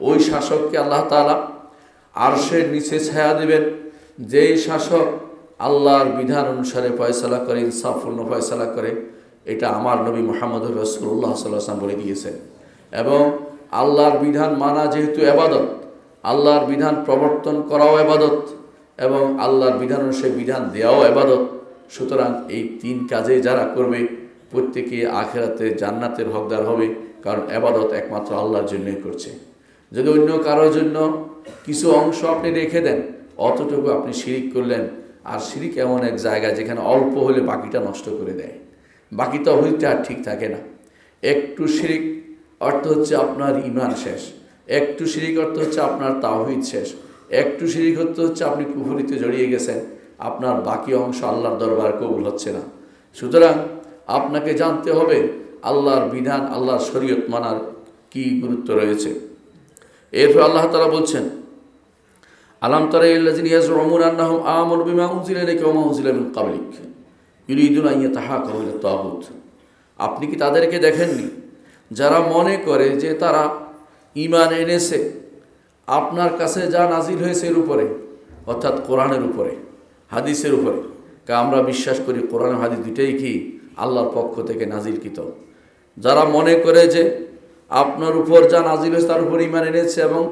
ওই শাসককে আল্লাহ তাআলা আরশের নিচে ছায়া দেবেন, যেই শাসক আল্লাহর বিধান অনুসারে ফয়সালা করে, ইনসাফপূর্ণ ফয়সালা করে। এটা আমার নবী মুহাম্মদুর রাসূলুল্লাহ সাল্লাল্লাহু আলাইহি ওয়াসাল্লাম বলে দিয়েছেন। এবং আল্লাহর বিধান মানা যেহেতু ইবাদত, আল্লাহর বিধান প্রবর্তন করাও ইবাদত, এবং আল্লাহর বিধান অনুসারে বিধান দেওয়াও ইবাদত। সুতরাং এই তিন কাজে যারা করবে প্রত্যেকে আখিরাতে জান্নাতের হকদার হবে, কারণ ইবাদত একমাত্র আল্লাহর জন্যই করছে। যদি অন্য কারোর জন্য কিছু অংশ আপনি রেখে দেন, অতটুকু আপনি শিরিক করলেন। আর শিরিক এমন এক জায়গা যেখানে অল্প হলে বাকিটা নষ্ট করে দেয়, বাকি তাওহীদটা আর ঠিক থাকে না। একটু শিরিক অর্থ হচ্ছে আপনার ঈমান শেষ, একটু শিরিক অর্থ হচ্ছে আপনার তাওহীদ শেষ, একটু শিরিক অর্থ হচ্ছে আপনি কুফরিতে জড়িয়ে গেছেন, আপনার বাকি অংশ আল্লাহর দরবার কবুল হচ্ছে না। সুতরাং আপনাকে জানতে হবে আল্লাহর বিধান, আল্লাহর শরীয়ত মানার কি গুরুত্ব রয়েছে। এরপর আল্লাহ তাআলা বলছেন, আলাম তারা ইল্লাযিনা ইয়াজউমুনা আন্নাহুম আমানু বিমা উনজিলা ইলাইকা ওয়া মা উনজিলা মিন ক্বাবলিক ইউরিদুনা আন ইয়াতাহাকামু ইলা তাগুত। আপনি কি তাদেরকে দেখেননি যারা মনে করে যে তারা ঈমান এনেছে আপনার কাছে যা নাজিল হয়েছে এর উপরে, অর্থাৎ কোরআনের উপরে, হাদিসের উপরে। আমরা বিশ্বাস করি কোরআন হাদিস দুইটাই কি আল্লাহর পক্ষ থেকে নাজিলকৃত। যারা মনে করে যে আপনার উপর যা নাজিল হয়েছে তার উপর ঈমান এনেছে এবং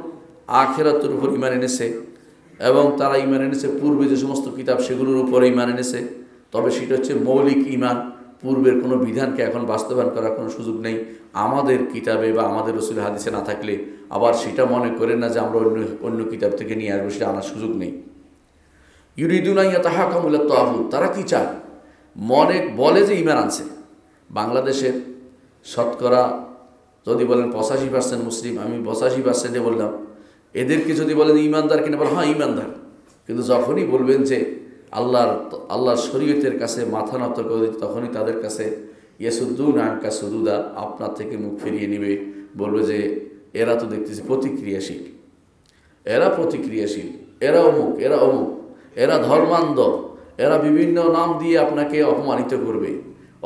আখিরাতের উপর ঈমান এনেছে, এবং তারা ঈমান এনেছে পূর্বে যে সমস্ত কিতাব সেগুলোর উপরে ঈমান এনেছে, তবে সেটা হচ্ছে মৌলিক ঈমান। পূর্বের কোনো বিধানকে এখন বাস্তবায়ন করার কোনো সুযোগ নেই আমাদের কিতাবে বা আমাদের রাসূলের হাদিসে না থাকলে। আবার সেটা মনে করেন না যে আমরা অন্য কিতাব থেকে নিয়ে আসবো, সেটা আনার সুযোগ নেই। ইউরিদুনা আন ইয়াতাহাকামু ইলা তাগুত, তারা কি চায়? মনে বলে যে ঈমান আনছে। বাংলাদেশের শতকরা যদি বলেন 85% মুসলিম, আমি 85% বললাম, এদেরকে যদি বলেন ঈমানদার কিনা, বলে হ্যাঁ ঈমানদার। কিন্তু যখনই বলবেন যে আল্লাহর শরীয়তের কাছে মাথা নত করে, তখনই তাদের কাছে ইয়াসুদ্দুনা আনকা সুদুদা, আপনার থেকে মুখ ফিরিয়ে নেবে, বলবে যে এরা তো দেখতেছি প্রতিক্রিয়াশীল, এরা প্রতিক্রিয়াশীল, এরা অমুক, এরা অমুক, এরা ধর্মান্ধ, এরা বিভিন্ন নাম দিয়ে আপনাকে অপমানিত করবে।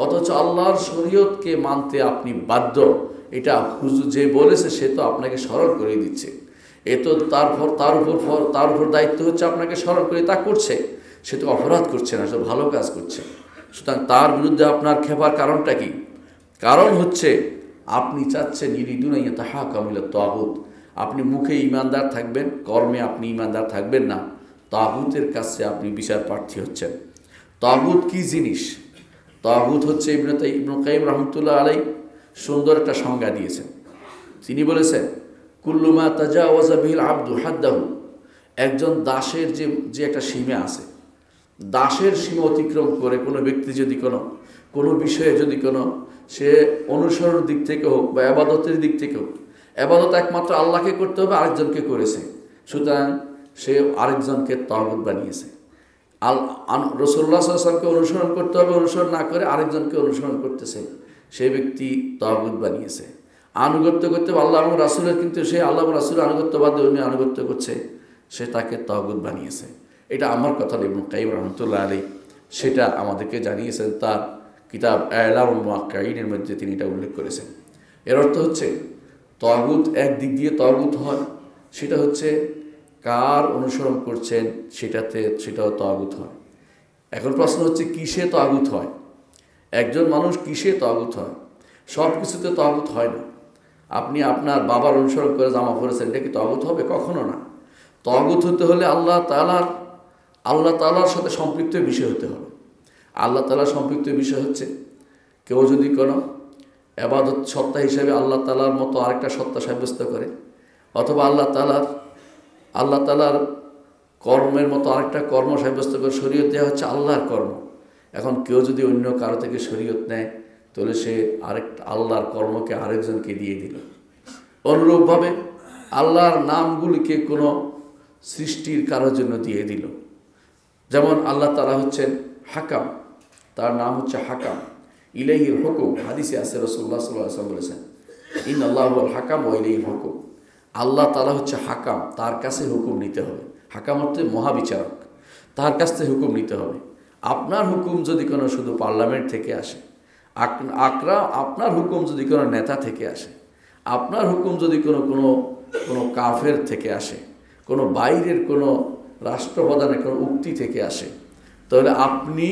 অথচ আল্লাহর শরীয়তকে মানতে আপনি বাধ্য। এটা হুজুর যে বলেছে সে তো আপনাকে স্মরণ করে দিচ্ছে, এ তো তার উপর দায়িত্ব হচ্ছে আপনাকে স্মরণ করে, তা করছে। সে তো অপরাধ করছে না, সে ভালো কাজ করছে। সুতরাং তার বিরুদ্ধে আপনার খেপার কারণটা কি? কারণ হচ্ছে আপনি চাচ্ছেন ইউরিদুনা আন ইয়াতাহাকামু ইলা তাগুত। আপনি মুখে ঈমানদার থাকবেন, কর্মে আপনি ঈমানদার থাকবেন না। তাগুতের কাছে আপনি বিচার প্রার্থী হচ্ছেন। তাগুত কি জিনিস? তাগুত হচ্ছে ইবনে কাইয়িম রাহমাতুল্লাহ আলাইহি সুন্দর একটা সংজ্ঞা দিয়েছেন। তিনি বলেছেন, কুল্লু মা তাজাওয়াজা বিহিল আবদু হাদ্দাহু, একজন দাসের যে একটা সীমা আছে, দাসের সীমা অতিক্রম করে কোনো ব্যক্তি যদি কোনো বিষয়ে যদি সে অনুসরণের দিক থেকে হোক বা ইবাদতের দিক থেকে হোক, ইবাদত একমাত্র আল্লাহকে করতে হবে, আরেকজনকে করেছে, সুতরাং সে আরেকজনকে তাগুত বানিয়েছে। রাসূলুল্লাহ সাল্লাল্লাহু আলাইহি ওয়াসাল্লামকে অনুসরণ করতে হবে, অনুসরণ না করে আরেকজনকে অনুসরণ করতেছে, সেই ব্যক্তি তাগুত বানিয়েছে। আনুগত্য করতে হবে আল্লাহ এবং রাসূলের, কিন্তু সে আল্লাহ এবং রাসূলের আনুগত্য বাদ দিয়ে অন্য আনুগত্য করছে, সে তাকে তাগুত বানিয়েছে। এটা আমার কথা ইবনে কাইয়িম রাহমাতুল্লাহ আলাইহি সেটা আমাদেরকে জানিয়েছেন তার কিতাব ইলামুল মুওয়াক্কিঈনের মধ্যে তিনি এটা উল্লেখ করেছেন। এর অর্থ হচ্ছে তাগুত একদিক দিয়ে তাগুত হয়, সেটা হচ্ছে কার অনুসরণ করছেন সেটাও তাগুত হয়। এখন প্রশ্ন হচ্ছে কিসে তাগুত হয়? একজন মানুষ কিসে তাগুত হয়? সব কিছুতে তাগুত হয় না। আপনি আপনার বাবার অনুসরণ করে জামা পরেছেন, এটা কি তাগুত হবে? কখনো না। তাগুত হতে হলে আল্লাহ তাআলার সাথে সম্পৃক্ত বিষয় হতে হবে। আল্লাহ তাআলার সম্পৃক্ত বিষয় হচ্ছে কেউ যদি কোনো ইবাদত সত্তা হিসেবে আল্লাহ তাআলার মতো আরেকটা সত্তা সাব্যস্ত করে, অথবা আল্লাহ তাআলার কর্মের মতো আরেকটা কর্ম সাব্যস্ত করে, শরীয়ত দেওয়া হচ্ছে আল্লাহর কর্ম। এখন কেউ যদি অন্য কারো থেকে শরীয়ত নেয়, তাহলে সে আল্লাহর কর্মকে আরেকজনকে দিয়ে দিল। অনুরূপভাবে আল্লাহর নামগুলিকে কোনো সৃষ্টির কারোর জন্য দিয়ে দিল। যেমন আল্লাহ তাআলা হচ্ছেন হাকাম, তার নাম হচ্ছে হাকাম। ইলাইহিল হুকুম, হাদিসে আছে রাসূলুল্লাহ সাল্লাল্লাহু আলাইহি ওয়াসাল্লাম বলেছেন, ইন্নাল্লাহু হুয়াল হাকাম ওয়া ইলাইহিল হুকুম। আল্লাহ তাআলা হচ্ছে হাকাম, তার কাছে হুকুম নিতে হবে। হাকাম হচ্ছে মহাবিচারক, তার কাছ থেকে হুকুম নিতে হবে। আপনার হুকুম যদি কোনো শুধু পার্লামেন্ট থেকে আসে, আপনার হুকুম যদি কোনো নেতা থেকে আসে, আপনার হুকুম যদি কোনো কাফের থেকে আসে, কোনো বাইরের কোনো রাষ্ট্রপ্রধানের কোনো উক্তি থেকে আসে, তাহলে আপনি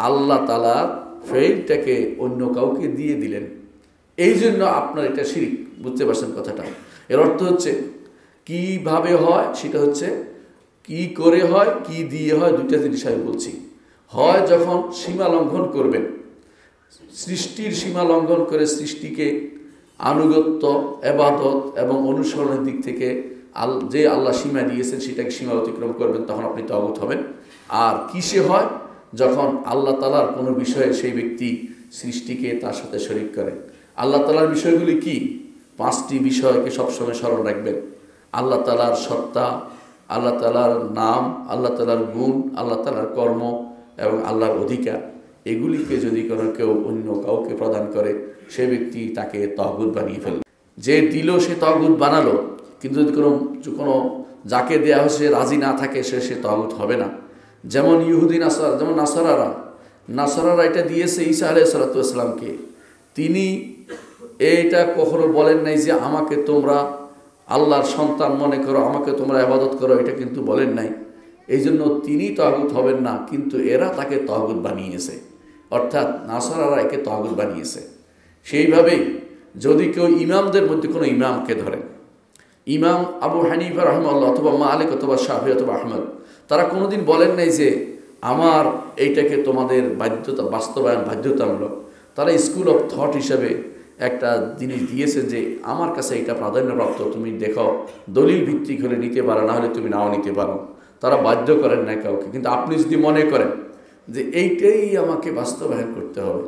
আল্লাহ তাআলার ফেইলটাকে অন্য কাউকে দিয়ে দিলেন। এই জন্য আপনার এটা শিরক। বুঝতে পারছেন কথাটা? এর অর্থ হচ্ছে কিভাবে হয়, সেটা হচ্ছে কি করে হয়, কি দিয়ে হয়, দুইটা জিনিস আমি বলছি। হয় যখন সীমা লঙ্ঘন করবেন, সৃষ্টির সীমা লঙ্ঘন করে সৃষ্টিকে আনুগত্য, ইবাদত এবং অনুসরণের দিক থেকে যে আল্লাহ সীমা দিয়েছেন সেটাকে সীমা অতিক্রম করবেন, তখন আপনি তাগুত হবেন। আর কিসে হয়? যখন আল্লাহ তাআলার কোনো বিষয়ে সেই ব্যক্তি সৃষ্টিকে তার সাথে শরীক করে। আল্লাহ তাআলার বিষয়গুলি কি? 5টি বিষয়কে সবসময় স্মরণ রাখবেন। আল্লাহ তাআলার সত্তা, আল্লাহ তাআলার নাম, আল্লাহ তাআলার গুণ, আল্লাহ তাআলার কর্ম এবং আল্লাহর অধিকার। এগুলিকে যদি কোনো কেউ অন্য কাউকে প্রদান করে, সে ব্যক্তি তাকে তাগুত বানিয়ে ফেলবে। যে দিল সে তাগুত বানালো, কিন্তু যদি কোনো যাকে দেয়া হয়েছে রাজি না থাকে, সে তাগুত হবে না। যেমন ইহুদি নাসারা, যেমন নাসারারা এটা দিয়েছে ঈসা আলাইহিস সালাতু ওয়াস সালামকে। তিনি এইটা কখনো বলেন নাই যে আমাকে তোমরা আল্লাহর সন্তান মনে করো, আমাকে তোমরা ইবাদত করো, এটা কিন্তু বলেন নাই। এই জন্য তিনি তাগুত হবেন না, কিন্তু এরা তাকে তাগুত বানিয়েছে, অর্থাৎ নাসারারা একে তাগুত বানিয়েছে। সেইভাবেই যদি কেউ ইমামদের মধ্যে কোনো ইমামকে ধরেন, ইমাম আবু হানিফা রাহিমাহুল্লাহ অথবা মালিক অথবা শাফি অথবা আহমদ, তারা কোনোদিন বলেন নাই যে আমার এইটাকে তোমাদের বাস্তবায়ন বাধ্যতামূলক। তারা স্কুল অফ থট হিসাবে একটা জিনিস দিয়েছে যে আমার কাছে এটা প্রাধান্যপ্রাপ্ত, তুমি দেখো দলিল ভিত্তিক হলে নিতে পারো, না হলে তুমি নাও নিতে পারো। তারা বাধ্য করেন না কাউকে। কিন্তু আপনি যদি মনে করেন যে এইটাই আমাকে বাস্তবায়ন করতে হবে,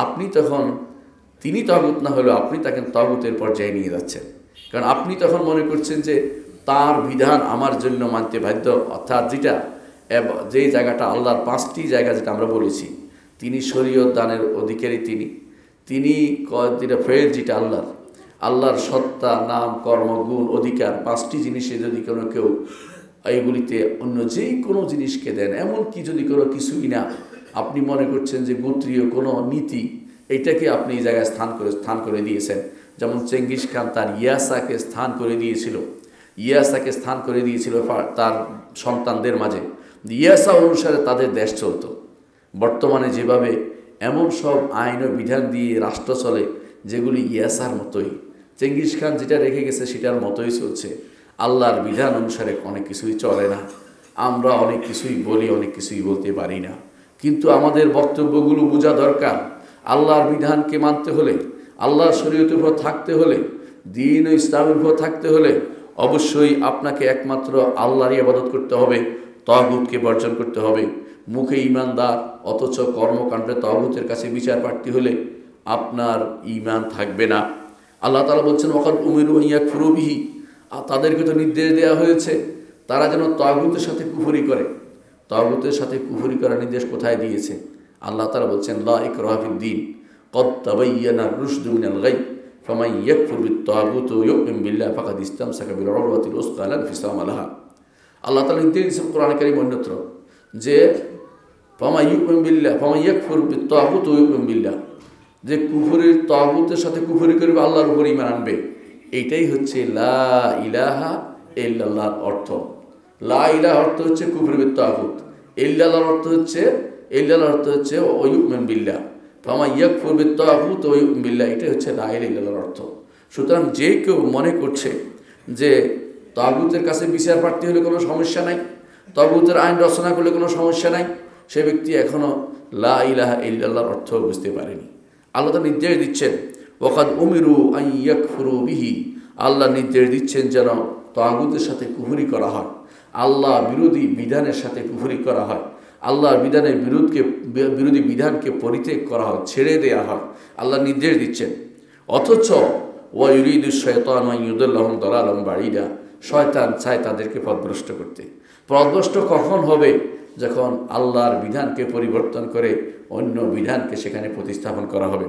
আপনি তখন তিনি তাগুত না হলেও আপনি তাকে তাগুতের পর্যায়ে নিয়ে যাচ্ছেন। কারণ আপনি তখন মনে করছেন যে তার বিধান আমার জন্য মানতে বাধ্য। অর্থাৎ যেই জায়গাটা আল্লাহর 5টি জায়গা যেটা আমরা বলেছি, তিনি শরীয়ত দানের অধিকারী, তিনি ফেল যেটা আল্লাহর সত্তা, নাম, কর্ম, গুণ, অধিকার, 5টি জিনিসে যদি কেউ এইগুলিতে অন্য যেই কোনো জিনিসকে দেন, এমনকি যদি কোনো কিছুই না, আপনি মনে করছেন যে গোত্রীয় কোনো নীতি, এইটাকে আপনি এই জায়গায় স্থান করে দিয়েছেন। যেমন চেঙ্গিস খান তার ইয়াসাকে স্থান করে দিয়েছিল তার সন্তানদের মাঝে। ইয়াসা অনুসারে তাদের দেশ চলত। বর্তমানে যেভাবে এমন সব আইন ও বিধান দিয়ে রাষ্ট্র চলে যেগুলি ইয়াসার মতোই, চেঙ্গিস খান যেটা রেখে গেছে সেটার মতোই চলছে। আল্লাহর বিধান অনুসারে অনেক কিছুই চলে না। আমরা অনেক কিছুই বলি, অনেক কিছুই বলতে পারি না। কিন্তু আমাদের বক্তব্যগুলো বোঝা দরকার। আল্লাহর বিধানকে মানতে হলে, আল্লাহর শরীয়তের উপর থাকতে হলে, দ্বীন ও ইসলামের উপর থাকতে হলে অবশ্যই আপনাকে একমাত্র আল্লাহরই ইবাদত করতে হবে, তাগুতকে বর্জন করতে হবে। মুখে ঈমানদার অথচ কর্মকাণ্ডে তাগুতের কাছে বিচার প্রার্থী হলে আপনার ঈমান থাকবে না। আল্লাহ তাআলা বলছেন ওয়াকাদ উমিরু আন ইয়াকফুরু বিহি, তাদেরকে তো নির্দেশ দেওয়া হয়েছে তারা যেন তাগুতের সাথে কুফরি করে। তাগুতের সাথে কুফরি করার নির্দেশ কোথায় দিয়েছে? আল্লাহ তাআলা বলছেন লা ইকরাহা ফিদ-দীন ক্বাদ তাবায়্যানা আর-রুশদু মিনাল গাই ফামান ইয়াকফুর বিত-তাগুতি ওয়া ইউমিন বিল্লাহি ফাকাদ ইসতামসাকা বিল-উরওয়াতিল উসকা লা ইনফিসামা লাহা। আল্লাহ তাআলা নির্দেশ দিয়েছেন কোরআনে কারীম অন্যত্র যে ফামান ইয়াকফুর বিত-তাগুতি ওয়া ইউমিন বিল্লাহ, যে কুফরের তাগুতের সাথে কুফরি করবে, আল্লাহর উপর ঈমান আনবে। এইটাই হচ্ছে লা ইলাহা ইল্লাল্লাহর অর্থ। লা ইলাহা অর্থ হচ্ছে কুফর বিত তাগুত, ইল্লাল্লাহর অর্থ হচ্ছে ওয়া ইউমিন বিল্লাহ। ফামান ইয়াকফুর বিত তাগুত ওয়া ইউমিন বিল্লাহ, এটাই হচ্ছে লা ইলাহা ইল্লাল্লাহর অর্থ। সুতরাং যে কেউ মনে করছে যে তাগুতের কাছে বিচার প্রার্থী হলে কোনো সমস্যা নাই, তাগুতের আইন রচনা করলে কোনো সমস্যা নাই, সে ব্যক্তি এখনো লা ইলাহা ইল্লাল্লাহর অর্থ বুঝতে পারেনি। আল্লাহ তাআলা নির্দেশ দিচ্ছেন ওয়াকাদ উমিরু আন ইয়াকফুরু বিহি, আল্লাহ নির্দেশ দিচ্ছেন যেন তাগুতের সাথে কুফরি করা হয়, আল্লাহ বিরোধী বিধানের সাথে কুফরি করা হয়, আল্লাহর বিধানের বিরোধী বিধানকে পরিত্যাগ করা হয়, ছেড়ে দেয়া হয়। আল্লাহ নির্দেশ দিচ্ছেন। অথচ ওয়া ইউরিদু শাইতানু আন ইউদিল্লাহুম দালালান বাঈদা, শয়তান চায় তাদেরকে পথভ্রষ্ট করতে। পথভ্রষ্ট কখন হবে? যখন আল্লাহর বিধানকে পরিবর্তন করে অন্য বিধানকে সেখানে প্রতিস্থাপন করা হবে।